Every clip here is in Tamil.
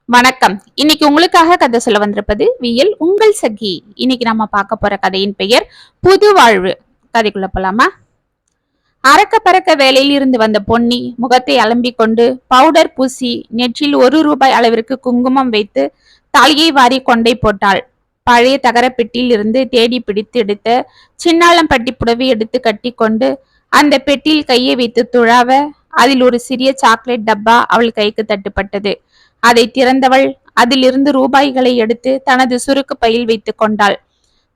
வணக்கம். இன்னைக்கு உங்களுக்காக கதை சொல்ல வந்திருப்பது வியல் உங்கள் சகி. இன்னைக்கு நம்ம பார்க்க போற கதையின் பெயர் புது வாழ்வு. கதைக்குள்ள போலாமா? அறக்க பறக்க வேலையில் இருந்து வந்த பொன்னி முகத்தை அலம்பிக் கொண்டு பவுடர் பூசி நெற்றில் ₹1 அளவிற்கு குங்குமம் வைத்து தலையை வாரி கொண்டை போட்டாள். பழைய தகர பெட்டியில் இருந்து தேடி பிடித்து எடுத்த சின்னாளம்பட்டி புடவை எடுத்து கட்டி கொண்டு அந்த பெட்டியில் கையை வைத்து துழாவ அதில் ஒரு சிறிய சாக்லேட் டப்பா அவள் கைக்கு தட்டுப்பட்டது. அதை திறந்தவள் அதிலிருந்து ரூபாய்களை எடுத்து தனது சுருக்கு பையில் வைத்துக் கொண்டாள்.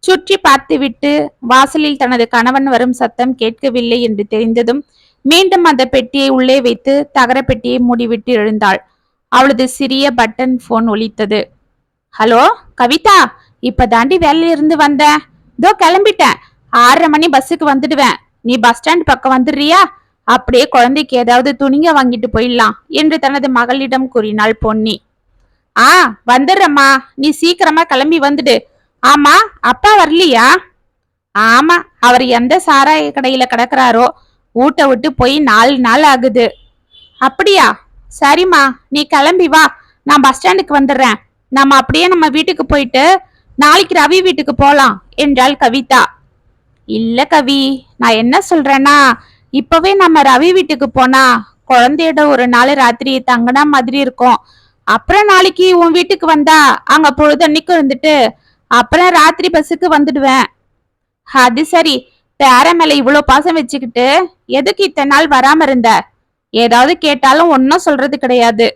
சுற்றி பார்த்துவிட்டு வாசலில் தனது கணவன் வரும் சத்தம் கேட்கவில்லை என்று தெரிந்ததும் மீண்டும் அந்த பெட்டியை உள்ளே வைத்து தகர பெட்டியை மூடிவிட்டு எழுந்தாள். அவளது சிறிய பட்டன் போன் ஒலித்தது. ஹலோ கவிதா, இப்ப தாண்டி வேலையில இருந்து வந்தேன். இதோ கிளம்பிட்டேன். 6:30 மணி பஸ்ஸுக்கு வந்துடுவேன். நீ பஸ் ஸ்டாண்ட் பக்கம் வந்துடுறியா? அப்படியே குழந்தைக்கு ஏதாவது துணிங்க வாங்கிட்டு போயிடலாம் என்று தனது மகளிடம் கூறினாள் பொன்னி. வந்துடுறம்மா, நீ சீக்கிரமா கிளம்பி வந்துடு. ஆமா, அப்பா வரலையா? ஆமா, அவர் எந்த சாராய கடையில கிடக்குறாரோ, ஊட்ட விட்டு போய் 4 நாள் ஆகுது. அப்படியா? சரிம்மா, நீ கிளம்பி வா, நான் பஸ் ஸ்டாண்டுக்கு வந்துடுறேன். நம்ம அப்படியே நம்ம வீட்டுக்கு போயிட்டு நாளைக்கு ரவி வீட்டுக்கு போலாம் என்றாள் கவிதா. இல்ல கவி, நான் என்ன சொல்றேன்னா, இப்பவே நம்ம ரவி வீட்டுக்கு போனா குழந்தையோட ஒரு நாள் ராத்திரி தங்கினா மாதிரி இருக்கும். அப்புறம் நாளைக்கு உன் வீட்டுக்கு வந்தா அங்க பொழுதன்னைக்கு இருந்துட்டு அப்புறம் ராத்திரி பஸ்ஸுக்கு வந்துடுவேன். அது சரி, பேர மேல இவ்வளவு பாசம் வச்சுக்கிட்டு எதுக்கு இத்தனை நாள் வராம இருந்த? ஏதாவது கேட்டாலும் ஒன்னும் சொல்றது கிடையாது.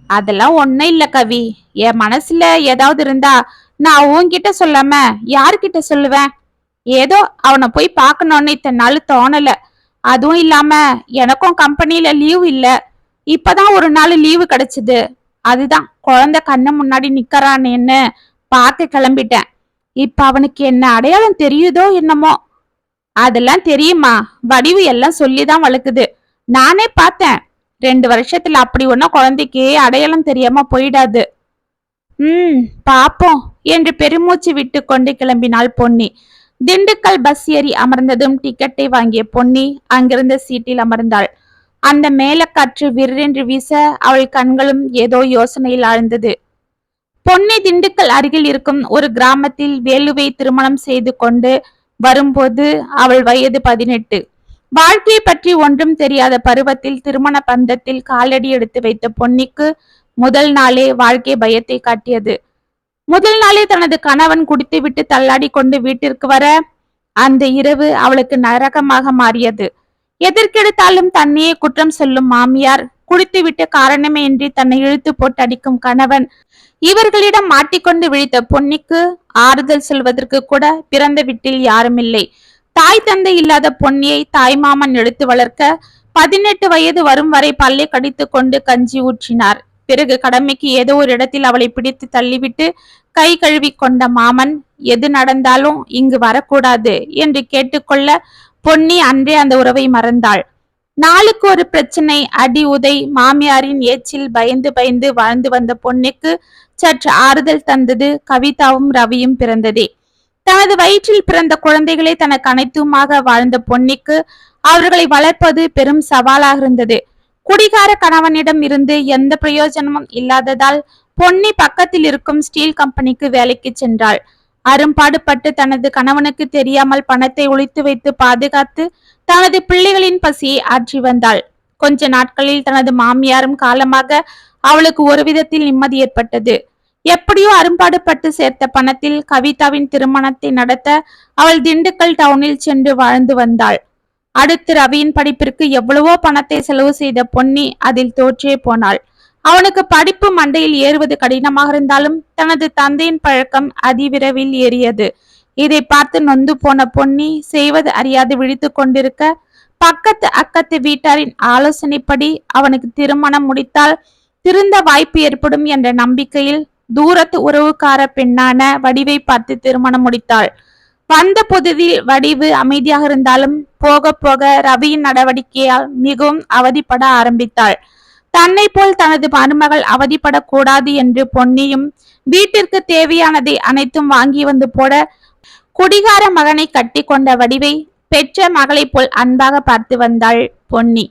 அதெல்லாம் ஒன்னும் இல்ல கவி, என் மனசுல ஏதாவது இருந்தா நான் உன்கிட்ட சொல்லாம யாருக்கிட்ட சொல்லுவேன்? ஏதோ அவனை போய் பார்க்கணும்னு இத்தனை நாள் தோணல. அதுவும் இல்லாம எனக்கும் கம்பெனில லீவு இல்ல. இப்பதான் ஒரு நாள் லீவு கிடைச்சது. அதுதான் குழந்தை கண்ணு முன்னாடி நிக்கறானேன்னு பார்க்க கிளம்பிட்டேன். இப்ப அவனுக்கு என்ன அடையாளம் தெரியுதோ என்னமோ. அதெல்லாம் தெரியுமா, வடிவு எல்லாம் சொல்லிதான் வளர்க்குது. நானே பார்த்தேன். 2 வருஷத்துல அப்படி ஒன்னும் குழந்தைக்கு அடையாளம் தெரியாம போயிடாது. பாப்போம் என்று பெருமூச்சு விட்டு கொண்டு கிளம்பினாள் பொன்னி. திண்டுக்கல் பஸ் ஏறி அமர்ந்ததும் டிக்கெட்டை வாங்கிய பொன்னி அங்கிருந்த சீட்டில் அமர்ந்தாள். அந்த மேலக்காற்று விற்றென்று வீச அவள் கண்களும் ஏதோ யோசனையில் ஆழ்ந்தது. பொன்னி திண்டுக்கல் அருகில் இருக்கும் ஒரு கிராமத்தில் வேலுவை திருமணம் செய்து கொண்டு வரும்போது அவள் வயது 18. வாழ்க்கையை பற்றி ஒன்றும் தெரியாத பருவத்தில் திருமண பந்தத்தில் காலடி எடுத்து வைத்த பொன்னிக்கு முதல் நாளே வாழ்க்கை பயத்தை காட்டியது. முதல் நாளே தனது கணவன் குடித்துவிட்டு தள்ளாடி கொண்டு வீட்டிற்கு வர அந்த இரவு அவளுக்கு நரகமாக மாறியது. எதற்கெடுத்தாலும் தன்னையே குற்றம் சொல்லும் மாமியார், குடித்துவிட்டு காரணமே இன்றி தன்னை இழுத்து போட்டு அடிக்கும் கணவன், இவர்களிடம் மாட்டிக்கொண்டு விழித்த பொன்னிக்கு ஆறுதல் சொல்வதற்கு கூட பிறந்த வீட்டில் யாருமில்லை. தாய் தந்தை இல்லாத பொன்னியை தாய்மாமன் எடுத்து வளர்க்க 18 வயது வரும் வரை பல்லை கடித்து கொண்டு கஞ்சி ஊற்றினார். பிறகு கடமைக்கு ஏதோ ஒரு இடத்தில் அவளை பிடித்து தள்ளிவிட்டு கை கழுவி கொண்ட மாமன், எது நடந்தாலும் இங்கு வரக்கூடாது என்று கேட்டுக்கொள்ள பொன்னி அன்றே அந்த உறவை மறந்தாள். நாளுக்கு ஒரு பிரச்சனை, அடி உதை, மாமியாரின் ஏச்சில் பயந்து பயந்து வாழ்ந்து வந்த பொன்னிக்கு சற்று ஆறுதல் தந்தது கவிதாவும் ரவியும் பிறந்ததே. தனது வயிற்றில் பிறந்த குழந்தைகளை தனக்கு அனைத்துமாக வாழ்ந்த பொன்னிக்கு அவர்களை வளர்ப்பது பெரும் சவாலாக இருந்தது. குடிகார கணவனிடம் இருந்து எந்த பிரயோஜனமும் இல்லாததால் பொன்னி பக்கத்தில் இருக்கும் ஸ்டீல் கம்பெனிக்கு வேலைக்கு சென்றாள். அரும்பாடுபட்டு தனது கணவனுக்கு தெரியாமல் பணத்தை ஒளித்து வைத்து பாதுகாத்து தனது பிள்ளைகளின் பசியை ஆற்றி வந்தாள். கொஞ்ச நாட்களில் தனது மாமியாரும் காலமாக அவளுக்கு ஒரு விதத்தில் நிம்மதி ஏற்பட்டது. எப்படியோ அரும்பாடுபட்டு சேர்த்த பணத்தில் கவிதாவின் திருமணத்தை நடத்த அவள் திண்டுக்கல் டவுனில் சென்று வாழ்ந்து வந்தாள். அடுத்து ரவியின் படிப்பிற்கு எவ்வளவோ பணத்தை செலவு செய்த பொன்னி அதில் தோற்றே போனாள். அவனுக்கு படிப்பு மண்டையில் ஏறுவது கடினமாக இருந்தாலும் தனது தந்தையின் பழக்கம் அதிவிரைவில் ஏறியது. இதை பார்த்து நொந்து போன பொன்னி செய்வது அறியாது விழித்து கொண்டிருக்க, பக்கத்து அக்கத்து வீட்டாரின் ஆலோசனைப்படி அவனுக்கு திருமணம் முடித்தால் திருந்த வாய்ப்பு ஏற்படும் என்ற நம்பிக்கையில் தூரத்து உறவுக்கார பெண்ணான வடிவை பார்த்து திருமணம் முடித்தாள். வந்த புதிதில் வடிவு அமைதியாக இருந்தாலும் போக போக ரவியின் நடவடிக்கையால் மிகவும் அவதிப்பட ஆரம்பித்தாள். தன்னை போல் தனது மருமகள் அவதிப்படக்கூடாது என்று பொன்னியும் வீட்டிற்கு தேவையானதை அனைத்தும் வாங்கி வந்து போட, குடிகார மகனை கட்டி கொண்ட வடிவை பெற்ற மகளை போல் அன்பாக பார்த்து வந்தாள் பொன்னி.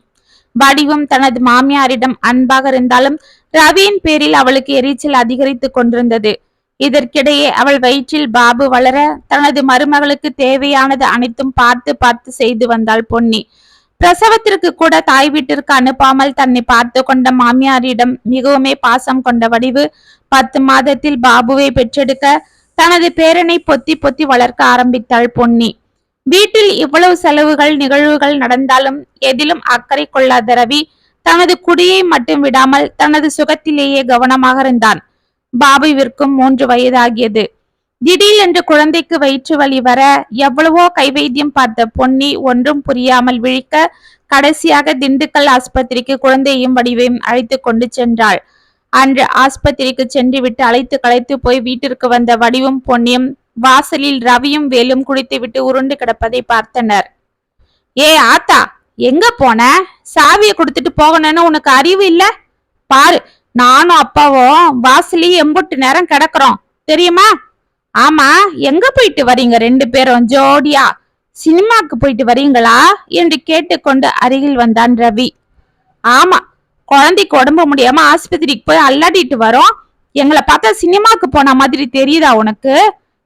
வடிவும் தனது மாமியாரிடம் அன்பாக இருந்தாலும் ரவியின் பேரில் அவளுக்கு எரிச்சல் அதிகரித்து கொண்டிருந்தது. இதற்கிடையே அவள் வயிற்றில் பாபு வளர தனது மருமகளுக்கு தேவையானது அனைத்தும் பார்த்து பார்த்து செய்து வந்தாள் பொன்னி. பிரசவத்திற்கு கூட தாய் வீட்டிற்கு அனுப்பாமல் தன்னை பார்த்து கொண்ட மாமியாரிடம் மிகவுமே பாசம் கொண்ட வடிவு 10 மாதத்தில் பாபுவை பெற்றெடுக்க தனது பேரனை பொத்தி பொத்தி வளர்க்க ஆரம்பித்தாள் பொன்னி. வீட்டில் இவ்வளவு செலவுகள் நிகழ்வுகள் நடந்தாலும் எதிலும் அக்கறை கொள்ளாத ரவி தனது குடியை மட்டும் விடாமல் தனது சுகத்திலேயே கவனமாக இருந்தான். பாபுவிற்கும் 3 வயதாகியது. திடீரென்று குழந்தைக்கு வயிற்று வலி வர எவ்வளவோ கைவைத்தியம் பார்த்த பொன்னி ஒன்றும் புரியாமல் விழிக்க கடைசியாக திண்டுக்கல் ஆஸ்பத்திரிக்கு குழந்தையும் வடிவையும் அழைத்து கொண்டு சென்றாள். அன்று ஆஸ்பத்திரிக்கு சென்று விட்டு அழைத்து களைத்து போய் வீட்டிற்கு வந்த வடிவும் பொன்னியும் வாசலில் ரவியும் வேலும் குடித்துவிட்டு உருண்டு கிடப்பதை பார்த்தனர். ஏ ஆத்தா, எங்க போன? சாவியை கொடுத்துட்டு போகணும்னு உனக்கு அறிவு இல்ல? பாரு, நானும் அப்பாவும் வாசலையும் எம்புட்டு நேரம் கிடக்குறோம் தெரியுமா? ஆமா, எங்க போயிட்டு வரீங்க 2 பேரும் ஜோடியா? சினிமாக்கு போயிட்டு வரீங்களா என்று கேட்டுக்கொண்டு அருகில் வந்தான் ரவி. ஆமா, குழந்தைக்கு உடம்பு முடியாம ஆஸ்பத்திரிக்கு போய் அல்லாடிட்டு வரோம். எங்களை பார்த்தா சினிமாக்கு போன மாதிரி தெரியுதா உனக்கு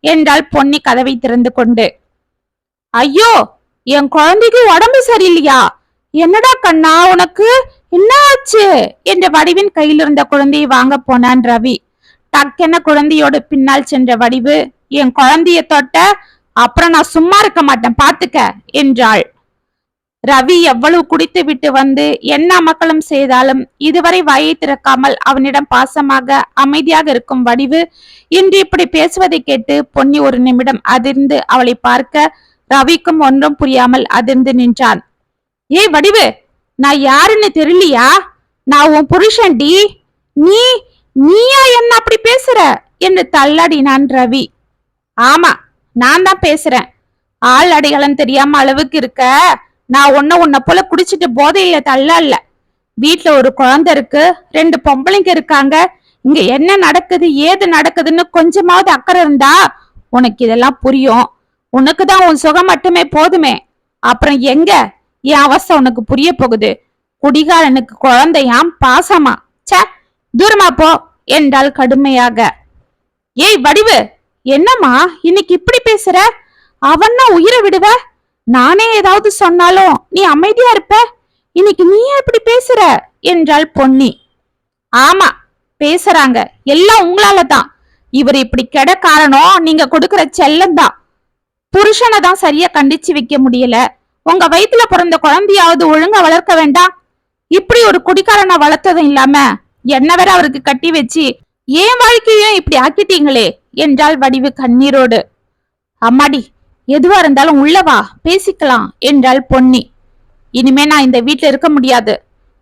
என்றாள் பொன்னி கதவை திறந்து கொண்டு. ஐயோ, என் குழந்தைக்கு உடம்பு சரியில்லையா? என்னடா கண்ணா, உனக்கு என்ன ஆச்சு என்ற வடிவின் கையில் இருந்த குழந்தையை வாங்க போனான் ரவி. டக்கென குழந்தையோடு பின்னால் சென்ற வடிவு, என் குழந்தைய தொட்ட அப்புறம் நான் சும்மா இருக்க மாட்டேன் பாத்துக்க என்றாள். ரவி எவ்வளவு குடித்து விட்டு வந்து என்ன அமக்கலம் செய்தாலும் இதுவரை வாயை திறக்காமல் அவனிடம் பாசமாக அமைதியாக இருக்கும் வடிவு இன்று இப்படி பேசுவதை கேட்டு பொன்னி ஒரு நிமிடம் அதிர்ந்து அவளை பார்க்க ரவிக்கும் ஒன்றும் புரியாமல் அதிர்ந்து நின்றான். ஏய் வடிவு, நான் யாருன்னு தெரியலையா? நான் உன் புருஷன்டி. நீயா என்ன அப்படி பேசுற என்று தள்ளாடினான் ரவி. ஆமா, நான் தான் பேசுறேன். ஆள் அடையாளம் தெரியாம அளவுக்கு இருக்க. நான் உன்னை போல குடிச்சிட்டு போதையில தள்ளல. வீட்டுல ஒரு குழந்தை இருக்கு, 2 பொம்பளைங்க இருக்காங்க. இங்க என்ன நடக்குது ஏது நடக்குதுன்னு கொஞ்சமாவது அக்கறை இருந்தா உனக்கு இதெல்லாம் புரியும். உனக்குதான் உன் சுகம் மட்டுமே போதுமே. அப்புறம் எங்க என் அவஸ்தை உனக்கு புரிய போகுது? குடிகாரனுக்கு குழந்தையாம், பாசமா? சே, தூரமா போ என்றாள் கடுமையாக. ஏய் வடிவு, என்னம்மா இன்னைக்கு இப்படி பேசுற? அவன்னா உயிரை விடுவ? நானே ஏதாவது சொன்னாலும் நீ அமைதியா இருப்ப. இன்னைக்கு நீ எப்படி பேசுற என்றாள் பொன்னி. ஆமா, பேசுறாங்க எல்லாம் உங்களால தான். இவர் இப்படி கெட காரணம் நீங்க கொடுக்கிற செல்லம்தான். புருஷனை தான் சரியா கண்டிச்சு வைக்க முடியல. உங்க வயித்துல பிறந்த குழந்தையாவது ஒழுங்கா வளர்க்க வேண்டாம்? இப்படி ஒரு குடிக்காரனை வளர்த்ததும் இல்லாம என்ன வேற அவருக்கு கட்டி வச்சு ஏன் வாழ்க்கையும் இப்படி ஆக்கிட்டீங்களே என்றாள் வடிவு கண்ணீரோடு. அம்மாடி, எதுவா இருந்தாலும் உள்ளவா பேசிக்கலாம் என்றாள் பொன்னி. இனிமே நான் இந்த வீட்டுல இருக்க முடியாது.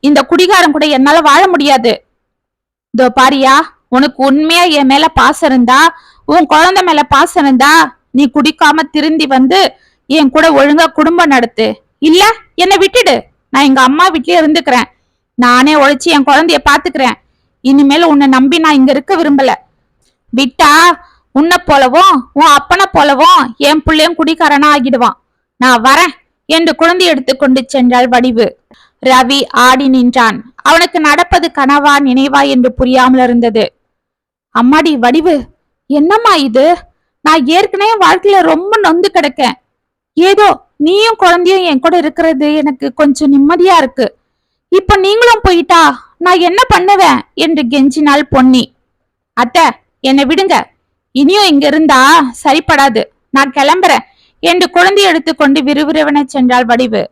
இந்த குடிகாரன் கூட என்னால வாழ முடியாது. இதோ பாரியா, உனக்கு உண்மையா என் மேல பாசம் இருந்தா, உன் குழந்தை மேல பாசம் இருந்தா நீ குடிக்காம திருந்தி வந்து என் கூட ஒழுங்கா குடும்பம் நடத்து. இல்ல என்னை விட்டுடு. நான் எங்க அம்மா வீட்லயே இருந்துக்கிறேன். நானே உழைச்சி என் குழந்தைய பாத்துக்கிறேன். இனிமேல உன்னை நம்பி நான் இங்க இருக்க விரும்பல. விட்டா உன்னை போலவும் உன் அப்பனை போலவும் என் பிள்ளையும் குடிக்காரனா ஆகிடுவான். நான் வரேன் என்று குழந்தை எடுத்துக்கொண்டு சென்றாள் வடிவு. ரவி ஆடி நின்றான். அவனுக்கு நடப்பது கனவா நினைவா என்று புரியாமல் இருந்தது. அம்மாடி வடிவு, என்னம்மா இது? நான் ஏற்கனவே வாழ்க்கையில ரொம்ப நொந்து கிடக்கேன். ஏதோ நீயும் குழந்தையும் என் கூட இருக்கிறது எனக்கு கொஞ்சம் நிம்மதியா இருக்கு. இப்ப நீங்களும் போயிட்டா நான் என்ன பண்ணுவேன் என்று கெஞ்சினாள் பொன்னி. அத்தை, என்னை விடுங்க. இனியும் இங்க இருந்தா சரிப்படாது. நான் கிளம்புறேன் என்று குழந்தை எடுத்துக்கொண்டு விறுவிறுவென சென்றாள் வடிவு.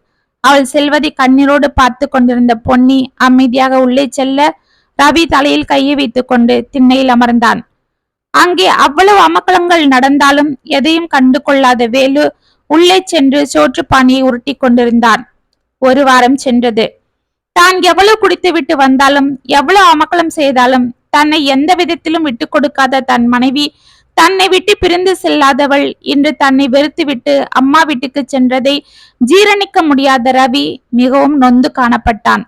அவள் செல்வதை கண்ணீரோடு பார்த்து கொண்டிருந்த பொன்னி அமைதியாக உள்ளே செல்ல ரவி தலையில் கையை வைத்துக் கொண்டு திண்ணையில் அமர்ந்தான். அங்கே அவ்வளவு அமக்கலங்கள் நடந்தாலும் எதையும் கண்டு கொள்ளாத வேலு உள்ளே சென்று சோற்றுப்பானையை உருட்டி கொண்டிருந்தான். 1 வாரம் சென்றது. தான் எவ்வளவு குடித்துவிட்டு வந்தாலும் எவ்வளவு அமக்கலம் செய்தாலும் தன்னை எந்த விதத்திலும் விட்டு கொடுக்காத தன் மனைவி, தன்னை விட்டு பிரிந்து செல்லாதவள் இன்று தன்னை வெறுத்துவிட்டு அம்மா வீட்டுக்கு சென்றதை ஜீரணிக்க முடியாத ரவி மிகவும் நொந்து காணப்பட்டான்.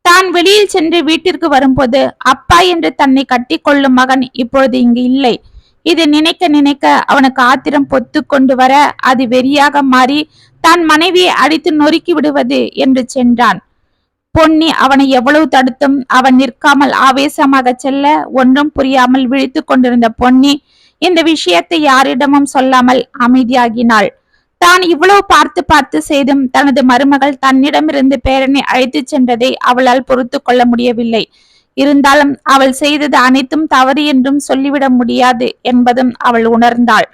தான் வெளியில் சென்று வீட்டிற்கு வரும்போது அப்பா என்று தன்னை கட்டி கொள்ளும் மகன் இப்பொழுது இங்கு இல்லை. இது நினைக்க நினைக்க அவனுக்கு ஆத்திரம் பொத்து கொண்டு வர அது வெறியாக மாறி தான் மனைவியை அடித்து நொறுக்கி விடுவது என்று சென்றான். பொன்னி அவனை எவ்வளவு தடுத்தும் அவன் நிற்காமல் ஆவேசமாக செல்ல ஒன்றும் புரியாமல் விழித்து கொண்டிருந்த பொன்னி இந்த விஷயத்தை யாரிடமும் சொல்லாமல் அமைதியாகினாள். தான் இவ்வளவு பார்த்து பார்த்து செய்தும் தனது மருமகள் தன்னிடமிருந்து பேரனை அழைத்து சென்றதை அவளால் பொறுத்து கொள்ள முடியவில்லை. இருந்தாலும் அவள் செய்தது அனைத்தும் தவறு என்றும் சொல்லிவிட முடியாது என்பதும் அவள் உணர்ந்தாள்.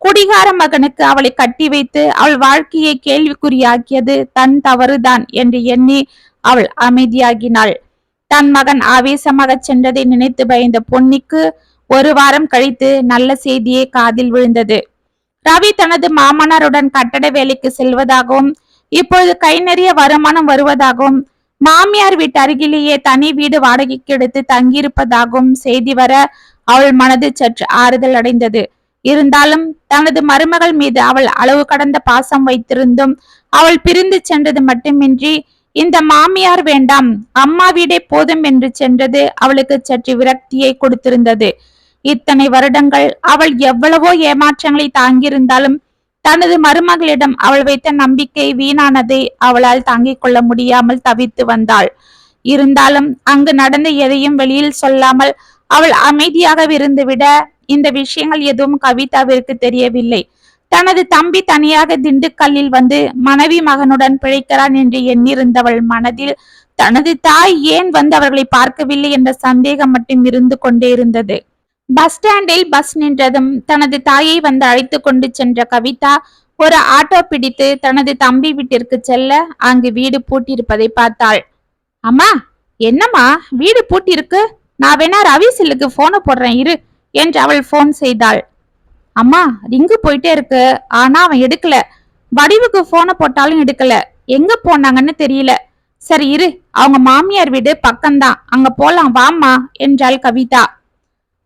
குடிகார மகனுக்கு அவளை கட்டி வைத்து அவள் வாழ்க்கையை கேள்விக்குறியாக்கியது தன் தவறுதான் என்று எண்ணி அவள் அமைதியாகினாள். தன் மகன் ஆவேசமாக சென்றதை நினைத்து பயந்த பொன்னிக்கு ஒரு வாரம் கழித்து நல்ல செய்தியே காதில் விழுந்தது. ரவி தனது மாமனாருடன் கட்டட வேலைக்கு செல்வதாகவும் இப்பொழுது கை நிறைய வருமானம் வருவதாகவும் மாமியார் வீட்டு அருகிலேயே தனி வீடு வாடகைக்கு எடுத்து தங்கியிருப்பதாகவும் செய்தி வர அவள் மனது சற்று ஆறுதல் அடைந்தது. இருந்தாலும் தனது மருமகள் மீது அவள் அளவு கடந்த பாசம் வைத்திருந்தும் அவள் பிரிந்து சென்றது மட்டுமின்றி இந்த மாமியார் வேண்டாம் அம்மா வீடே போதும் என்று சென்றது அவளுக்கு சற்று விரக்தியை கொடுத்திருந்தது. இத்தனை வருடங்கள் அவள் எவ்வளவோ ஏமாற்றங்களை தாங்கியிருந்தாலும் தனது மருமகளிடம் அவள் வைத்த நம்பிக்கை வீணானதை அவளால் தாங்கிக் கொள்ள முடியாமல் தவித்து வந்தாள். இருந்தாலும் அங்கு நடந்த எதையும் வெளியில் சொல்லாமல் அவள் அமைதியாக இருந்துவிட இந்த விஷயங்கள் எதுவும் கவிதாவிற்கு தெரியவில்லை. தனது தம்பி தனியாக திண்டுக்கல்லில் வந்து மனைவி மகனுடன் பிழைக்கிறான் என்று எண்ணிருந்தவள் மனதில் தனது தாய் ஏன் வந்து அவர்களை பார்க்கவில்லை என்ற சந்தேகம் மட்டும் இருந்து கொண்டே இருந்தது. பஸ் ஸ்டாண்டில் பஸ் நின்றதும் தனது தாயை வந்து அழைத்து கொண்டு சென்ற கவிதா ஒரு ஆட்டோ பிடித்து தனது தம்பி வீட்டிற்கு செல்ல அங்கு வீடு பூட்டியிருப்பதை பார்த்தாள். அம்மா, என்னம்மா வீடு பூட்டிருக்கு? நான் வேணா ரவி செல்லுக்கு போனை போடுறேன் இரு என்று அவள் போன் செய்தாள். அம்மா, ரிங்கு போயிட்டே இருக்கு, ஆனா அவன் எடுக்கல. வடிவுக்கு போனை போட்டாலும் எடுக்கல. எங்க போனாங்கன்னு தெரியல. சரி இரு, அவங்க மாமியார் வீடு பக்கம்தான், அங்க போலாம் வாம்மா என்றாள் கவிதா.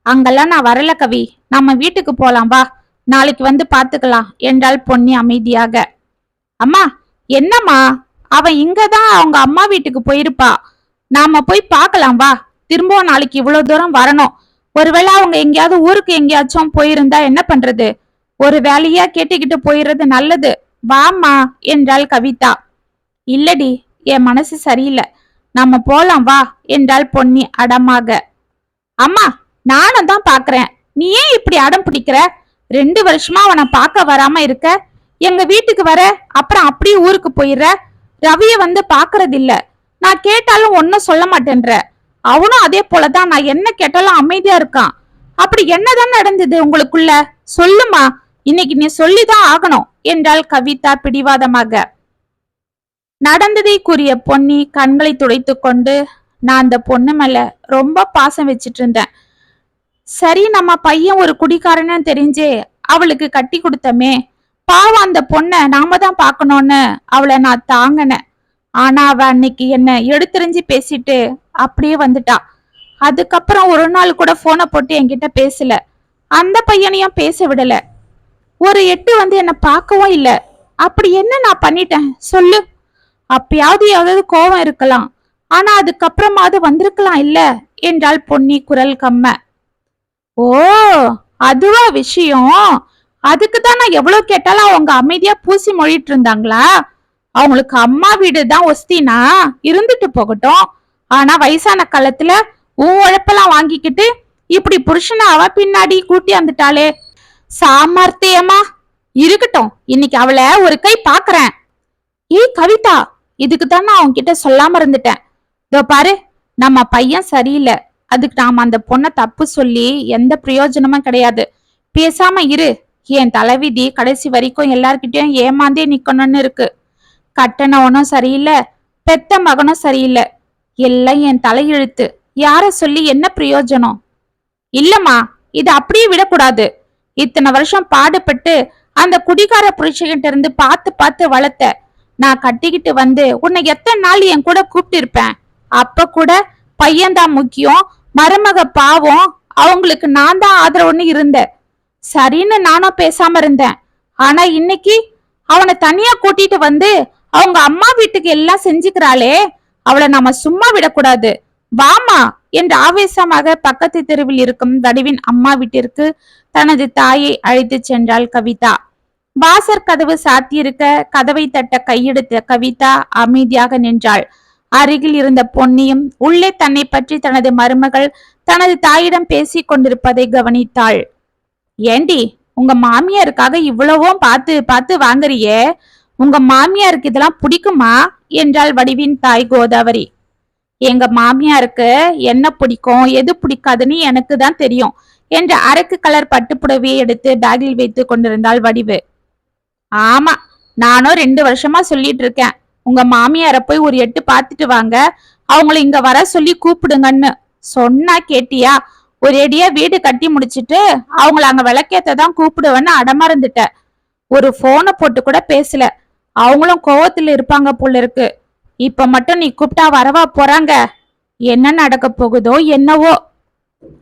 அங்கெல்லாம் நான் வரல கவி, நம்ம வீட்டுக்கு போலாம் வா, நாளைக்கு வந்து பாத்துக்கலாம் என்றாள் பொன்னி அமைதியாக. அம்மா, என்னம்மா, அவன் இங்கதான் அவங்க அம்மா வீட்டுக்கு போயிருப்பா, நாம போய் பார்க்கலாம் வா, திரும்பவும் நாளைக்கு இவ்வளவு தூரம் வரணும். ஒருவேளை அவங்க எங்கேயாவது ஊருக்கு எங்கேயாச்சும் போயிருந்தா என்ன பண்றது? ஒரு வேலையா கேட்டுக்கிட்டு போயிடுறது நல்லது, வாம்மா என்றாள் கவிதா. இல்லடி, என் மனசு சரியில்லை, நம்ம போலாம் வா என்றாள் பொன்னி அடமாக. அம்மா, நானும் தான் பாக்குறேன், நீ ஏன் இப்படி அடம் பிடிக்கிற? 2 வருஷமா அவனை பார்க்க வராம இருக்க, எங்க வீட்டுக்கு வர அப்புறம் அப்படியே ஊருக்கு போயிடுற. ரவிய வந்து பாக்குறது இல்ல, நான் கேட்டாலும் ஒன்னும் சொல்ல மாட்டேன்ற. அவனும் அதே போலதான், நான் என்ன கேட்டாலும் அமைதியா இருக்கான். அப்படி என்னதான் நடந்தது உங்களுக்குள்ள? சொல்லுமா, இன்னைக்கு நீ சொல்லிதான் ஆகணும் என்றாள் கவிதா பிடிவாதமாக. நடந்ததை கூறிய பொன்னி கண்களை துடைத்து கொண்டு, நான் அந்த பொண்ணு மேல ரொம்ப பாசம் வச்சிட்டு இருந்தேன். சரி, நம்ம பையன் ஒரு குடிக்காரன்னு தெரிஞ்சே அவளுக்கு கட்டி கொடுத்தமே, பாவம் அந்த பொண்ண நாம தான் பாக்கணும்னு அவளை நான் தாங்கினேன். ஆனா அவ அன்னைக்கு என்ன எடுத்துரிஞ்சு பேசிட்டு அப்படியே வந்துட்டா. அதுக்கப்புறம் ஒரு நாள் கூட போனை போட்டு என்கிட்ட பேசல, அந்த பையனையும் பேச விடல. ஒரு எட்டு வந்து என்ன பார்க்கவும் இல்ல. அப்படி என்ன நான் பண்ணிட்டேன் சொல்லு? அப்பயாவது ஏதாவது கோபம் இருக்கலாம், ஆனா அதுக்கப்புறமாவது வந்திருக்கலாம் இல்ல என்றாள் பொன்னி குரல் கம்ம. ஓ, அதுவா விஷயம்? அதுக்குதான் நான் எவ்வளவு கேட்டாலும் அவங்க அமைதியா பூசி மொழிட்டு இருந்தாங்களா? அவங்களுக்கு அம்மா வீடு தான் ஒஸ்தினா இருந்துட்டு போகட்டும், ஆனா வயசான காலத்துல உழைப்பெல்லாம் வாங்கிக்கிட்டு இப்படி புருஷனை அவ பின்னாடி கூட்டி வந்துட்டாளே, சாமர்த்தியமா இருக்கட்டும், இன்னைக்கு அவளை ஒரு கை பாக்குறேன். ஏய் கவிதா, இதுக்குதான் நான் அவங்க கிட்ட சொல்லாம இருந்துட்டேன். இதோ பாரு, நம்ம பையன் சரியில்லை, அதுக்கு நாம அந்த பொண்ணை தப்பு சொல்லி எந்த பிரயோஜனமும் கிடையாது. பேசாம இரு, என் தலைவிதி கடைசி வரைக்கும் எல்லார்கிட்டயும் ஏமாந்தே நிக்கணும்னு இருக்கு. கட்டணவனும் சரியில்லை, பெத்த மகனும் சரியில்லை, எல்லாம் என் தலையெழுத்து. யார சொல்லி என்ன பிரயோஜனம்? இல்லம்மா, இது அப்படியே விடக்கூடாது. இத்தனை வருஷம் பாடுபட்டு அந்த குடிகார புருஷகிட்ட இருந்து பார்த்து பார்த்து வளர்த்த. நான் கட்டிக்கிட்டு வந்து உன்னை எத்தனை நாள் என் கூட கூப்பிட்டு இருப்பேன். அப்ப கூட பையன்தான் முக்கியம், மருமக பாவம், அவங்களுக்கு நான் தான் ஆதரவுன்னு இருந்தேன். சரின்னு நானும் பேசாம இருந்தேன். ஆனா இன்னைக்கு அவனை தனியா கூட்டிட்டு வந்து அவங்க அம்மா வீட்டுக்கு எல்லாம் செஞ்சுக்கிறாளே, அவளை நாம சும்மா விடக்கூடாது, வாமா என்று ஆவேசமாக பக்கத்து தெருவில் இருக்கும் வடிவின் அம்மா வீட்டிற்கு தனது தாயை அழைத்து சென்றாள் கவிதா. வாசற் கதவு சாத்தியிருக்க கதவை தட்ட கையெடுத்த கவிதா அமைதியாக நின்றாள். அருகில் இருந்த பொன்னியும் உள்ளே தன்னை பற்றி தனது மருமகள் தனது தாயிடம் பேசிக் கொண்டிருப்பதை கவனித்தாள். ஏண்டி, உங்க மாமியாருக்காக இவ்வளவும் பார்த்து பார்த்து வாங்குறியே, உங்க மாமியாருக்கு இதெல்லாம் பிடிக்குமா என்றாள் வடிவின் தாய் கோதாவரி. எங்க மாமியாருக்கு என்ன பிடிக்கும் எது பிடிக்காதுன்னு எனக்கு தான் தெரியும் என்ற அரக்கு கலர் பட்டுப்புடவையை எடுத்து பேக்கில் வைத்து கொண்டிருந்தாள் வடிவு. ஆமா, நானும் 2 வருஷமா சொல்லிட்டு இருக்கேன், உங்க மாமியார போய் ஒரு எட்டு பாத்துட்டு வாங்க, அவங்கள இங்க வர சொல்லி கூப்பிடுங்கன்னு. சொன்னா கேட்டியா? ஒரேடியா வீடு கட்டி முடிச்சிட்டு அவங்கள அங்க விளக்கேத்த தான் கூப்பிடுவேன்னு அடமறந்துட்ட. ஒரு போனை போட்டு கூட பேசல. அவங்களும் கோவத்துல இருப்பாங்க போல இருக்கு. இப்ப மட்டும் நீ கூப்பிட்டா வரவா போறாங்க? என்ன நடக்க போகுதோ என்னவோ.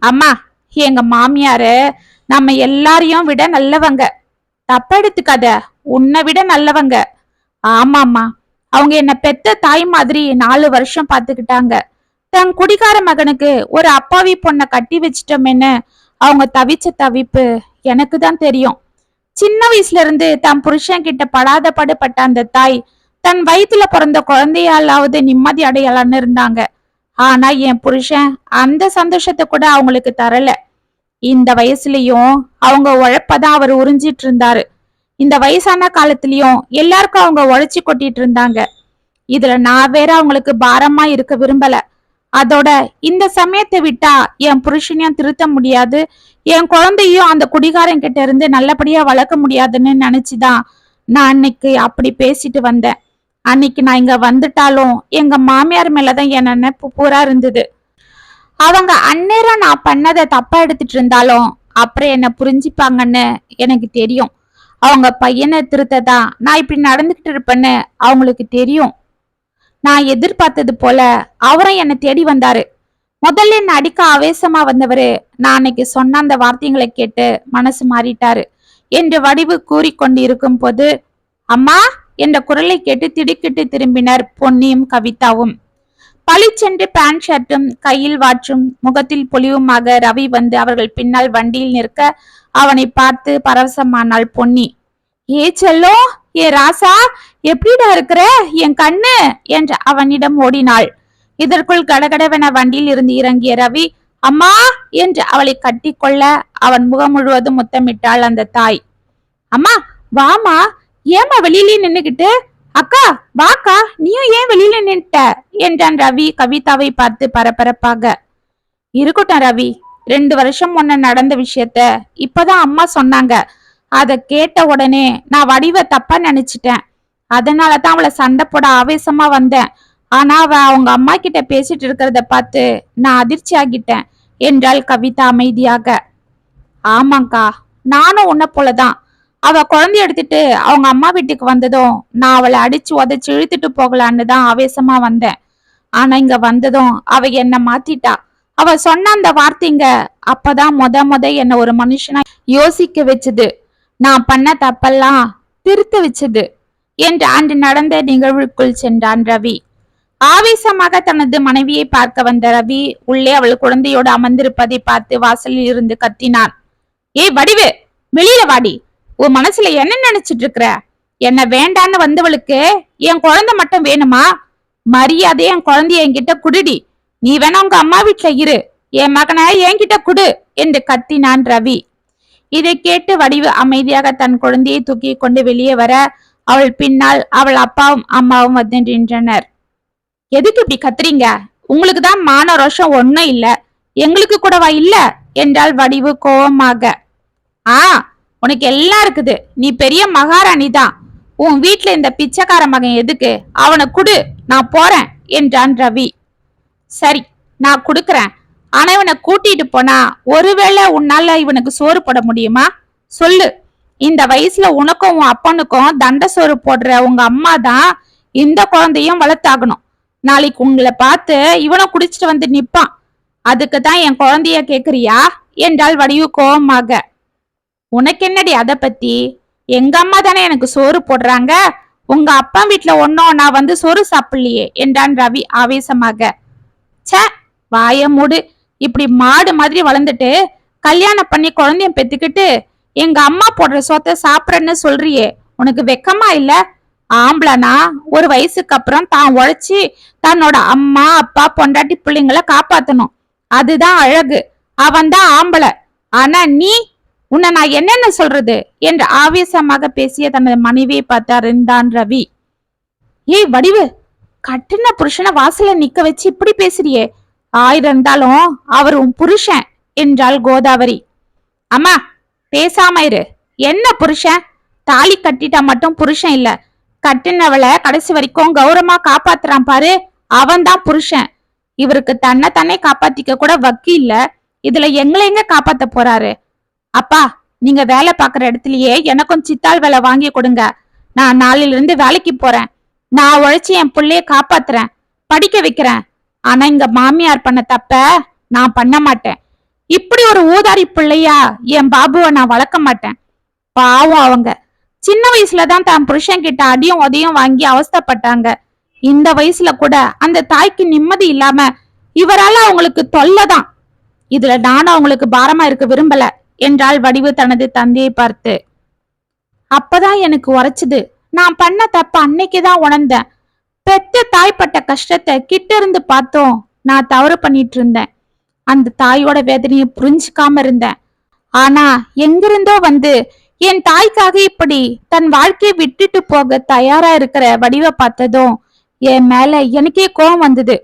அம்மா, எங்க மாமியாரு நம்ம எல்லாரையும் விட நல்லவங்க. தப்ப எடுத்துக்காத, உன்னை விட நல்லவங்க. ஆமாம்மா, அவங்க என்ன பெத்த தாய் மாதிரி 4 வருஷம் பாத்துக்கிட்டாங்க. தன் குடிகார மகனுக்கு ஒரு அப்பாவி பொண்ணை கட்டி வச்சிட்டோமேன்னு அவங்க தவிச்ச தவிப்பு எனக்கு தான் தெரியும். சின்ன வயசுல இருந்து தன் புருஷன் கிட்ட படாத படுபட்ட அந்த தாய் தன் வயிற்றுல பிறந்த குழந்தையாலாவது நிம்மதி அடையலான்னு இருந்தாங்க. ஆனா என் புருஷன் அந்த சந்தோஷத்தை கூட அவங்களுக்கு தரல. இந்த வயசுலயும் அவங்க உழைப்பதான் அவர் உறிஞ்சிட்டு இருந்தாரு. இந்த வயசான காலத்திலயும் எல்லாருக்கும் அவங்க உழைச்சி கொட்டிட்டு இருந்தாங்க. இதுல நான் வேற அவங்களுக்கு பாரமா இருக்க விரும்பல. அதோட இந்த சமயத்தை விட்டா என் புருஷனையும் திருத்த முடியாது, என் குழந்தையும் அந்த குடிகாரன் கிட்ட இருந்து நல்லபடியா வளர்க்க முடியாதுன்னு நினைச்சுதான் நான் அன்னைக்கு அப்படி பேசிட்டு வந்தேன். அன்னைக்கு நான் இங்க வந்துட்டாலும் எங்க மாமியார் மேலதான் என் நினைப்பு பூரா இருந்தது. அவங்க அந்நேரம் நான் பண்ணதை தப்பா எடுத்துட்டு இருந்தாலும் அப்புறம் என்ன புரிஞ்சுப்பாங்கன்னு எனக்கு தெரியும். அவங்க பையனை திருத்ததான் நான் இப்படி நடந்துகிட்டு இருப்பேன்னு அவங்களுக்கு தெரியும். நான் எதிர்பார்த்தது போல அவரும் என்னை தேடி வந்தாரு. முதல்ல என்ன அடிக்க ஆவேசமா வந்தவரு நான் அன்னைக்கு சொன்ன அந்த வார்த்தைகளை கேட்டு மனசு மாறிட்டாரு என்று வடிவு கூறிக்கொண்டு இருக்கும் போது அம்மா என்ற குரலை கேட்டு திடுக்கிட்டு திரும்பினர் பொன்னியும் கவிதாவும். பளிச்சென்று பேண்ட் ஷர்ட்டும் கையில் வாற்றும் முகத்தில் பொலிவுமாக ரவி வந்து அவர்கள் பின்னால் வண்டியில் நிற்க அவனை பார்த்து பரவசமானாள் பொன்னி. ஏ செல்லோ, ஏ ராசா, எப்படிடா இருக்கிற என் கண்ணு என்று அவனிடம் ஓடினாள். இதற்குள் கடகடவென வண்டியில் இருந்து இறங்கிய ரவி அம்மா என்று அவளை கட்டி கொள்ள அவன் முகம் முழுவதும் முத்தமிட்டாள் அந்த தாய். அம்மா வாமா, ஏமா வெளியிலே நின்னுகிட்டு? அக்கா வாக்கா, நீயும் ஏன் வெளியில நின்ட்ட என்றான் ரவி கவிதாவை பார்த்து பரபரப்பாக. இருக்கட்டும் ரவி, 2 வருஷம் முன்ன நடந்த விஷயத்த இப்பதான் அம்மா சொன்னாங்க. அத கேட்ட உடனே நான் வடிவ தப்பா நினைச்சிட்டேன். அதனாலதான் அவளை சண்டை போட ஆவேசமா வந்தேன். ஆனா அவ அவங்க அம்மா கிட்ட பேசிட்டு இருக்கிறத பார்த்து நான் அதிர்ச்சி ஆகிட்டேன் என்றாள் கவிதா அமைதியாக. ஆமாங்கா, நானும் உன்ன போலதான். அவ குழந்தைய எடுத்துட்டு அவங்க அம்மா வீட்டுக்கு வந்ததும் நான் அவளை அடிச்சு உதைச்சு இழுத்துட்டு போகலான்னு தான் ஆவேசமா வந்தேன். ஆனா இங்க வந்ததும் அவ என்ன மாத்திட்டா. அவ சொன்ன அந்த வார்த்தைங்க அப்பதான் முத என்ன ஒரு மனுஷனா யோசிக்க வச்சது. நான் பண்ண தப்பெல்லாம் திருத்த வச்சது என்று அன்று நடந்த நிகழ்வுக்குள் சென்றான் ரவி. ஆவேசமாக தனது மனைவியை பார்க்க வந்த ரவி உள்ளே அவள் குழந்தையோடு அமர்ந்திருப்பதை பார்த்து வாசலில் இருந்து கத்தினான். ஏய் வடிவு, வெளியில வாடி. உன் மனசுல என்ன நினைச்சிட்டு இருக்கிற? என்ன வேண்டான்னு வந்தவளுக்கு என் குழந்தை மட்டும் வேணுமா? மரியாதையா என் குழந்தைய என்கிட்ட குடுடி. நீ வேணா உங்க அம்மா வீட்டுல இரு, என் மகனை என்கிட்ட குடு என்று கத்தினான் ரவி. இதை கேட்டு வடிவு அமைதியாக தன் குழந்தையை தூக்கி கொண்டு வெளியே வர அவள் பின்னால் அவள் அப்பாவும் அம்மாவும் வந்து நின்றனர். எதுக்கு இப்படி கத்துறீங்க? உங்களுக்கு தான் மான ரோஷம் ஒன்னும் இல்ல, எங்களுக்கு கூடவா இல்ல என்றாள் வடிவு கோபமாக. உனக்கு எல்லாம் இருக்குது, நீ பெரிய மகாராணி தான். உன் வீட்டுல இந்த பிச்சைக்கார மகன் எதுக்கு? அவனை குடு, நான் போறேன் என்றான் ரவி. சரி, நான் குடுக்கறேன். ஆனா இவனை கூட்டிட்டு போனா ஒருவேளை உன்னால இவனுக்கு சோறு போட முடியுமா? சொல்லு. இந்த வயசுல உனக்கும் உன் அப்பனுக்கும் தண்ட சோறு போடுற உங்க அம்மா தான் இந்த குழந்தையும் வளர்த்தாகணும். நாளைக்கு உங்களை பார்த்து இவனை குடிச்சிட்டு வந்து நிப்பான். அதுக்கு தான் என் குழந்தைய கேக்குறியா என்றாள் வடிவு கோபமாக. உனக்கு என்னடி அத பத்தி? எங்க அம்மா தானே எனக்கு சோறு போடுறாங்க. உங்க அப்பா வீட்டுல ஒன்னும் நான் வந்து சோறு சாப்பிடலையே என்றான் ரவி ஆவேசமாக. ச, வாய மூடு. இப்படி மாடு மாதிரி வளர்ந்துட்டு கல்யாணம் பண்ணி குழந்தைய பெத்துக்கிட்டு எங்க அம்மா போடுற சோத்தை சாப்பிடறன்னு சொல்றியே, உனக்கு வெக்கமா இல்ல? ஆம்பளனா ஒரு வயசுக்கு அப்புறம் தான் உழைச்சி தன்னோட அம்மா அப்பா பொண்டாட்டி பிள்ளைங்களை காப்பாத்தணும். அதுதான் அழகு. அவன்தான் ஆம்பளை. ஆனா நீ, உன்னை நான் என்னென்ன சொல்றது என்று ஆவேசமாக பேசிய தனது மனைவியை பார்த்து அறிந்தான் ரவி. ஏய் வடிவு, கட்டின புருஷனை வாசல்ல நிக்க வச்சு இப்படி பேசுறியே? ஆயிரம் இருந்தாலும் அவர் உன் புருஷன் என்றாள் கோதாவரி. அம்மா பேசாம இரு. என்ன புருஷன்? தாலி கட்டிட்டா மட்டும் புருஷன் இல்ல, கட்டினவளை கடைசி வரைக்கும் கௌரவமா காப்பாத்துறான் பாரு, அவன்தான் புருஷன். இவருக்கு தன்னை தானே காப்பாத்திக்க கூட வக்கி இல்ல, இதுல எங்களை எங்க காப்பாத்த போறாரு? அப்பா, நீங்க வேலை பாக்குற இடத்துலயே எனக்கும் சித்தாள் வேலை வாங்கி கொடுங்க. நான் நாளையில இருந்து வேலைக்கு போறேன். நான் உழைச்சி என் பிள்ளைய காப்பாத்துறேன், படிக்க வைக்கிறேன். ஆனா இங்க மாமியார் பண்ண தப்ப நான் பண்ண மாட்டேன். இப்படி ஒரு ஊதாரி பிள்ளையா என் பாபுவை நான் வளர்க்க மாட்டேன். பாவம், அவங்க சின்ன வயசுலதான் தான் புருஷன் கிட்ட அடியும் உதையும் வாங்கி அவஸ்தைப்பட்டாங்க. இந்த வயசுல கூட அந்த தாய்க்கு நிம்மதி இல்லாம இவரால அவங்களுக்கு தொல்லைதான். இதுல நானும் அவங்களுக்கு பாரமா இருக்க விரும்பல என்றாள் வடிவு தனது தந்தையை பார்த்து. அப்பதான் எனக்கு உரைச்சுது. நான் பண்ண தப்ப அன்னைக்குதான் உணர்ந்தேன். பெத்த தாய்ப்பட்ட கஷ்டத்தை கிட்ட இருந்து பார்த்தோம். நான் தவறு பண்ணிட்டு இருந்தேன். அந்த தாயோட வேதனையை புரிஞ்சுக்காம இருந்தேன். ஆனா எங்கிருந்தோ வந்து என் தாய்க்காக இப்படி தன் வாழ்க்கையை விட்டுட்டு போக தயாரா இருக்கிற வடிவை பார்த்ததும் என் மேல எனக்கே கோபம் வந்தது.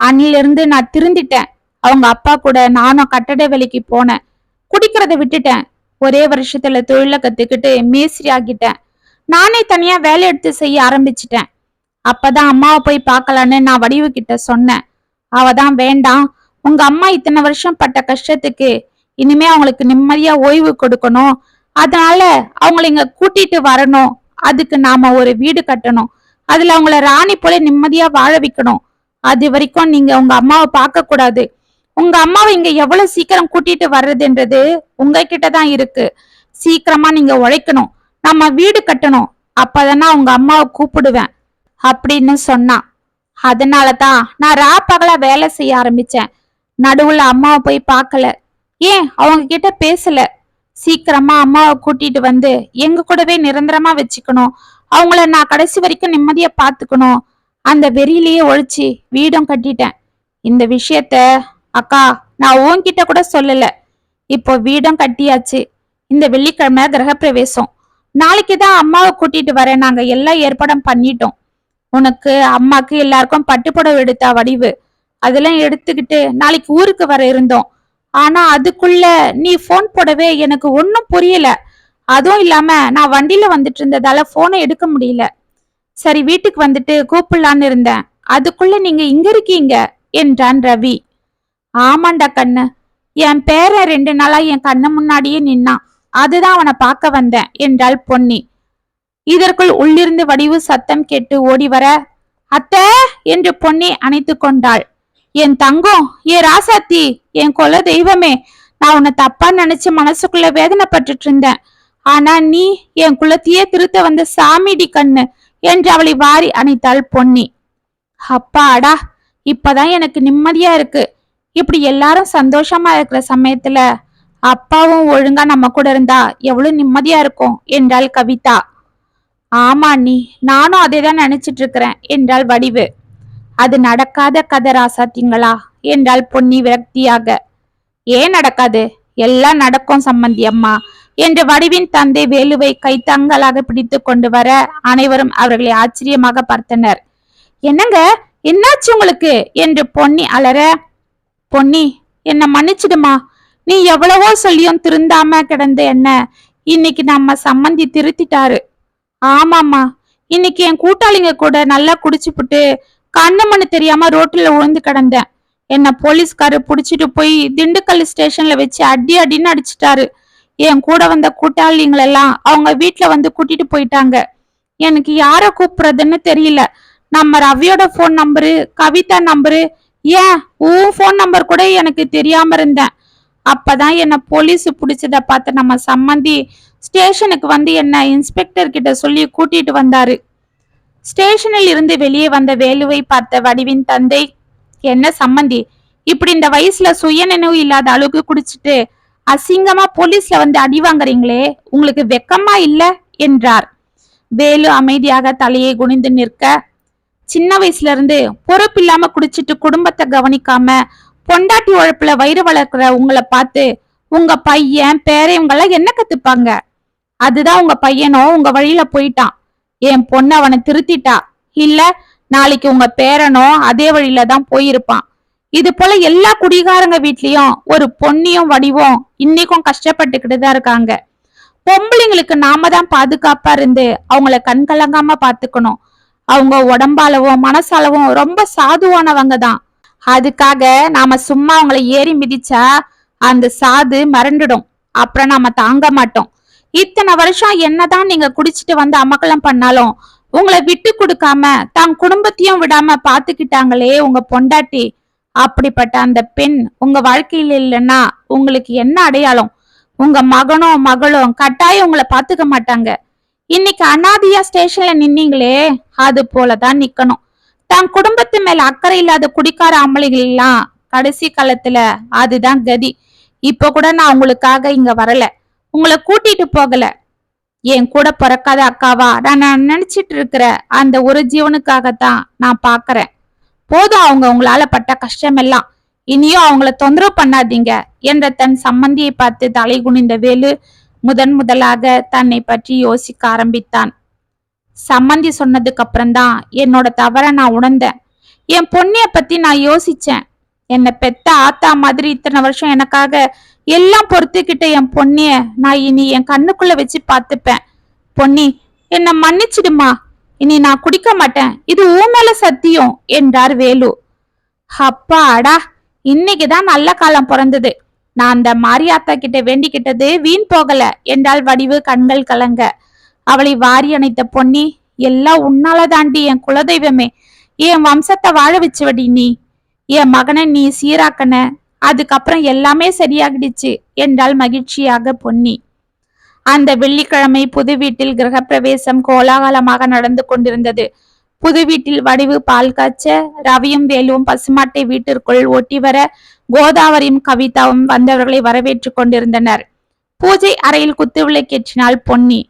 அன்னிலிருந்து நான் திருந்திட்டேன். அவங்க அப்பா கூட நானும் கட்டட வேலைக்கு போனேன். குடிக்கிறத விட்டுட்டேன். ஒரே வருஷத்துல தொழில கத்துக்கிட்டு மேஸ்திரி ஆகிட்டேன். நானே தனியா வேலை எடுத்து செய்ய ஆரம்பிச்சிட்டேன். அப்பதான் அம்மாவை போய் பார்க்கலான்னு நான் வடிவு கிட்ட சொன்னேன். அவதான் வேண்டாம், உங்க அம்மா இத்தனை வருஷம் பட்ட கஷ்டத்துக்கு இனிமே அவங்களுக்கு நிம்மதியா ஓய்வு கொடுக்கணும், அதனால அவங்களை இங்க கூட்டிட்டு வரணும். அதுக்கு நாம ஒரு வீடு கட்டணும், அதுல அவங்கள ராணி போல நிம்மதியா வாழ வைக்கணும். அது வரைக்கும் நீங்க உங்க அம்மாவை பார்க்க கூடாது. உங்க அம்மாவை இங்க எவ்வளவு சீக்கிரம் கூட்டிட்டு வர்றதுன்றது உங்ககிட்டதான் இருக்கு. சீக்கிரமா நீங்க உழைக்கணும், நம்ம வீடு கட்டணும், அப்பதானே உங்க அம்மாவை கூப்பிடுவேன் அப்படின்னு சொன்னான். அதனாலதான் நான் ராப்பகலா வேலை செய்ய ஆரம்பிச்சேன். நடுவுல அம்மாவை போய் பார்க்கல, ஏன் அவங்க கிட்ட பேசல. சீக்கிரமா அம்மாவை கூட்டிட்டு வந்து எங்க கூடவே நிரந்தரமா வச்சுக்கணும், அவங்கள நான் கடைசி வரைக்கும் நிம்மதியா பாத்துக்கணும். அந்த வெறியிலேயே ஒழிச்சு வீடும் கட்டிட்டேன். இந்த விஷயத்த அக்கா நான் உன்கிட்ட கூட சொல்லல. இப்போ வீடும் கட்டியாச்சு. இந்த வெள்ளிக்கிழமை கிரகப்பிரவேசம். நாளைக்குதான் அம்மாவை கூட்டிட்டு வரேன். நாங்க எல்லா ஏற்பாடும் பண்ணிட்டோம். உனக்கு அம்மாக்கு எல்லாருக்கும் பட்டுப்புடவை எடுத்தா வடிவு, அதெல்லாம் எடுத்துக்கிட்டு நாளைக்கு ஊருக்கு வர இருந்தோம். ஆனா அதுக்குள்ள நீ போன் போடவே எனக்கு ஒன்னும் புரியல. அதுவும் இல்லாம நான் வண்டியில வந்துட்டு இருந்ததால போனை எடுக்க முடியல. சரி வீட்டுக்கு வந்துட்டு கூப்பிடலான்னு இருந்தேன், அதுக்குள்ள நீங்க இங்க இருக்கீங்க என்றான் ரவி. ஆமாண்டா கண்ணு, என் பேரன் 2 நாளா என் கண்ணு முன்னாடியே நின்னான், அதுதான் அவனை பார்க்க வந்தேன் என்றாள் பொன்னி. இதற்குள் உள்ளிருந்து வடிவு சத்தம் கேட்டு ஓடி வர, அத்தை என்று பொன்னி அணைத்து கொண்டாள். என் தங்கம், ஏன் ராசாத்தி, என் கொல தெய்வமே, நான் உன்னை தப்பா நினைச்சு மனசுக்குள்ள வேதனைப்பட்டுட்டு இருந்தேன். ஆனா நீ என் குலத்தையே திருத்த வந்த சாமிடி கண்ணு என்று அவளை வாரி அணைத்தாள் பொன்னி. அப்பாடா, இப்பதான் எனக்கு நிம்மதியா இருக்கு. இப்படி எல்லாரும் சந்தோஷமா இருக்கிற சமயத்துல அப்பாவும் ஒழுங்கா நம்ம கூட இருந்தா எவ்வளவு நிம்மதியா இருக்கும் என்றாள் கவிதா. ஆமா நீ, நானும் அதேதான் நினைச்சிட்டு இருக்கிறேன் என்றாள் வடிவு. அது நடக்காத கதை ராசாத்திங்களா என்றாள் பொன்னி விரக்தியாக. ஏன் நடக்காது? எல்லாம் நடக்கும் சம்பந்தி அம்மா என்று வடிவின் தந்தை வேலுவை கைத்தங்களாக பிடித்து கொண்டு வர அனைவரும் அவர்களை ஆச்சரியமாக பார்த்தனர். என்னங்க, என்னாச்சு உங்களுக்கு என்று பொன்னி அலற, பொன்னி என்ன மன்னிச்சிடுமா, நீ எவ்வளவோ சொல்லியும் திருந்தாம கிடந்த என்ன இன்னைக்கு நம்ம சம்மந்தி திருத்திட்டாரு. ஆமாமா, இன்னைக்கு என் கூட்டாளிங்க கூட நல்லா குடிச்சுப்புட்டு கண்ணு மண்ணு தெரியாம ரோட்டுல உழுந்து கிடந்தேன். என்ன போலீஸ்காரு புடிச்சிட்டு போய் திண்டுக்கல் ஸ்டேஷன்ல வச்சு அடி அடின்னு அடிச்சிட்டாரு. என் கூட வந்த கூட்டாளிங்களெல்லாம் அவங்க வீட்டுல வந்து கூட்டிட்டு போயிட்டாங்க. எனக்கு யார கூப்பிடுறதுன்னு தெரியல. நம்ம ரவியோட போன் நம்பரு, கவிதா நம்பரு, ஏன் உன் போன் நம்பர் கூட எனக்கு தெரியாம இருந்தேன். அப்பதான் என்ன போலீஸ் பிடிச்சத பார்த்த நம்ம சம்மந்தி ஸ்டேஷனுக்கு வந்து என்ன இன்ஸ்பெக்டர் கிட்ட சொல்லி கூட்டிட்டு வந்தாரு. ஸ்டேஷனில் இருந்து வெளியே வந்த வேலுவை பார்த்த வடிவின் தந்தை, என்ன சம்மந்தி, இப்படி இந்த வயசுல சுயநினைவு இல்லாத அளவுக்கு குடிச்சிட்டு அசிங்கமா போலீஸ்ல வந்து அடி வாங்குறீங்களே, உங்களுக்கு வெக்கமா இல்ல என்றார். வேலு அமைதியாக தலையை குனிந்து நிற்க, சின்ன வயசுல இருந்து பொறுப்பில்லாம குடிச்சிட்டு குடும்பத்தை கவனிக்காம பொண்டாட்டி உழைப்புல வயிறு வளர்க்கிற உங்களை பார்த்து உங்க பையன் பேரையவங்கெல்லாம் என்ன கத்துப்பாங்க? அதுதான் உங்க பையனோ உங்க வழியில போயிட்டான். என் பொண்ணு அவனை திருத்திட்டா. இல்ல நாளைக்கு உங்க பேரனோ அதே வழியில தான் போயிருப்பான். இது போல எல்லா குடிகாரங்க வீட்லயும் ஒரு பொன்னியும் வடிவும் இன்னைக்கும் கஷ்டப்பட்டுக்கிட்டு தான் இருக்காங்க. பொம்பளைங்களுக்கு நாம தான் பாதுகாப்பா இருந்து அவங்கள கண் கலங்காம பாத்துக்கணும். அவங்க உடம்பாலவும் மனசாலவும் ரொம்ப சாதுவானவங்க தான். அதுக்காக நாம சும்மா அவங்கள ஏறி மிதிச்சா அந்த சாது மறந்துடும். அப்புறம் நாம தாங்க மாட்டோம். இத்தனை வருஷம் என்னதான் நீங்க குடிச்சிட்டு வந்து அமக்கலம் பண்ணாலும் உங்களை விட்டு கொடுக்காம தான் குடும்பத்தையும் விடாம பாத்துக்கிட்டாங்களே உங்க பொண்டாட்டி. அப்படிப்பட்ட அந்த பெண் உங்க வாழ்க்கையில இல்லைன்னா உங்களுக்கு என்ன அடையாளம்? உங்க மகனும் மகளும் கட்டாயம் உங்களை பாத்துக்க மாட்டாங்க. இன்னைக்கு அனாதையா ஸ்டேஷன்ல நின்னீங்களே, அது போலதான் நிக்கணும். தான் குடும்பத்து மேல அக்கறை இல்லாத குடிக்கார அமளிகள் எல்லாம் கடைசி காலத்துல அதுதான் கதி. இப்ப கூட நான் உங்களுக்காக இங்க வரல, உங்களை கூட்டிட்டு போகல. என் கூட பிறக்காத அக்காவா நான் நினைச்சிட்டு இருக்கிற அந்த ஒரு ஜீவனுக்காகத்தான் நான் பாக்குறேன். போதும் அவங்க உங்களால பட்ட கஷ்டம் எல்லாம். இனியும் அவங்கள தொந்தரவு பண்ணாதீங்க என்ற தன் சம்பந்தியை பார்த்து தலை குனிந்த வேலு முதலாக தன்னை பற்றி யோசிக்க ஆரம்பித்தான். சம்மந்தி சொன்னதுக்கு அப்புறம்தான் என்னோட தவற நான் உணர்ந்தேன். என் பொண்ணிய பத்தி நான் யோசிச்சேன். என்னை பெத்த ஆத்தா மாதிரி இத்தனை வருஷம் எனக்காக எல்லாம் பொறுத்துக்கிட்ட என் பொண்ணிய நான் இனி என் கண்ணுக்குள்ள வச்சு பார்த்துப்பேன். பொன்னி, என்னை மன்னிச்சிடுமா. இனி நான் குடிக்க மாட்டேன், இது ஊ மேல சத்தியம் என்றார் வேலு. அப்பாடா, இன்னைக்குதான் நல்ல காலம் பிறந்தது. நான் அந்த மாரியாத்தா கிட்ட வேண்டிக்கிட்டது வீண் போகல என்றால் வடிவு கண்கள் கலங்க. அவளை வாரி அணைத்த பொன்னி, எல்லாம் உன்னால தாண்டி என் குலதெய்வமே. என் வம்சத்தை வாழ வச்சுவடி நீ. என் மகனை நீ சீராக்கன, அதுக்கப்புறம் எல்லாமே சரியாகிடுச்சு என்றால் மகிழ்ச்சியாக பொன்னி. அந்த வெள்ளிக்கிழமை புது வீட்டில் கிரகப்பிரவேசம் கோலாகலமாக நடந்து கொண்டிருந்தது. புது வீட்டில் வடிவு பால் காய்ச்ச, ரவியும் வேலுவும் பசுமாட்டை வீட்டிற்குள் ஓட்டி வர, கோதாவரியும் கவிதாவும் வந்தவர்களை வரவேற்று கொண்டிருந்தனர். பூஜை அறையில் குத்துவிளக்கேற்றினாள் பொன்னி.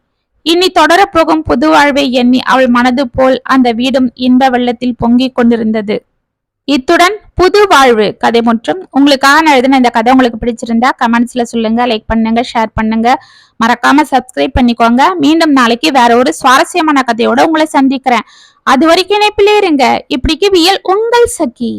இனி தொடரப்போகும் புது வாழ்வை எண்ணி அவள் மனது போல் அந்த வீடும் இன்ப வெள்ளத்தில் பொங்கிக் கொண்டிருந்தது. இத்துடன் புது வாழ்வு கதை முற்றும். உங்களுக்காக நான் எழுதின இந்த கதை உங்களுக்கு பிடிச்சிருந்தா கமெண்ட்ஸ்ல சொல்லுங்க, லைக் பண்ணுங்க, ஷேர் பண்ணுங்க, மறக்காம சப்ஸ்கிரைப் பண்ணிக்கோங்க. மீண்டும் நாளைக்கு வேற ஒரு சுவாரஸ்யமான கதையோட உங்களை சந்திக்கிறேன். அது வரைக்கும் இணைப்பிலே இருங்க. இப்படிக்கு வியல் உங்கள் சகி.